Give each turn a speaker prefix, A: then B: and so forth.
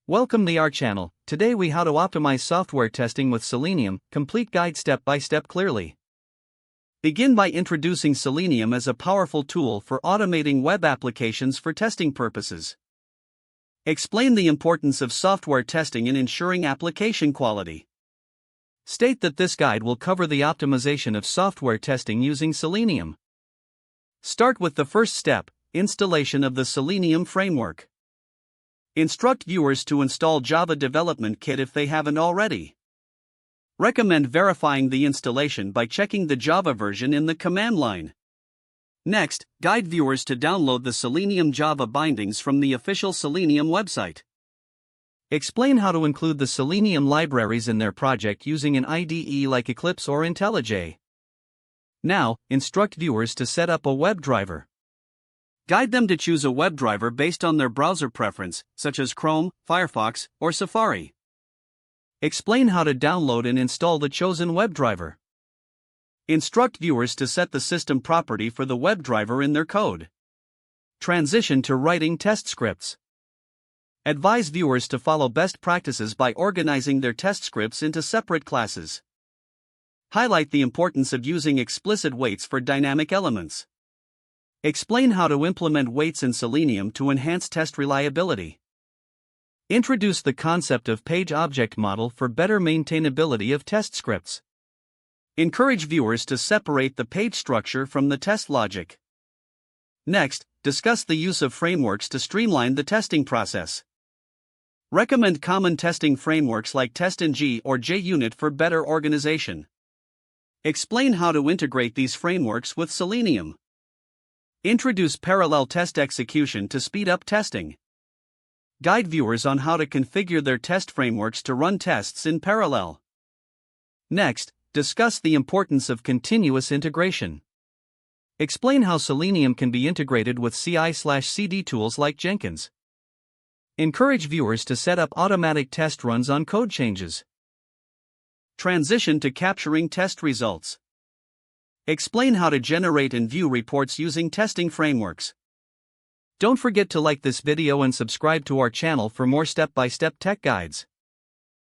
A: Welcome to our channel. Today we how to optimize software testing with Selenium, complete guide step by step clearly. Begin by introducing Selenium as a powerful tool for automating web applications for testing purposes. Explain the importance of software testing in ensuring application quality. State that this guide will cover the optimization of software testing using Selenium. Start with the first step, installation of the Selenium framework. Instruct viewers to install Java Development Kit if they haven't already. Recommend verifying the installation by checking the Java version in the command line. Next, guide viewers to download the Selenium Java bindings from the official Selenium website. Explain how to include the Selenium libraries in their project using an IDE like Eclipse or IntelliJ. Now, instruct viewers to set up a WebDriver. Guide them to choose a WebDriver based on their browser preference, such as Chrome, Firefox, or Safari. Explain how to download and install the chosen WebDriver. Instruct viewers to set the system property for the WebDriver in their code. Transition to writing test scripts. Advise viewers to follow best practices by organizing their test scripts into separate classes. Highlight the importance of using explicit weights for dynamic elements. Explain how to implement weights in Selenium to enhance test reliability. Introduce the concept of page object model for better maintainability of test scripts. Encourage viewers to separate the page structure from the test logic. Next, discuss the use of frameworks to streamline the testing process. Recommend common testing frameworks like TestNG or JUnit for better organization. Explain how to integrate these frameworks with Selenium. Introduce parallel test execution to speed up testing. Guide viewers on how to configure their test frameworks to run tests in parallel. Next, discuss the importance of continuous integration. Explain how Selenium can be integrated with CI/CD tools like Jenkins. Encourage viewers to set up automatic test runs on code changes. Transition to capturing test results. Explain how to generate and view reports using testing frameworks. Don't forget to like this video and subscribe to our channel for more step-by-step tech guides.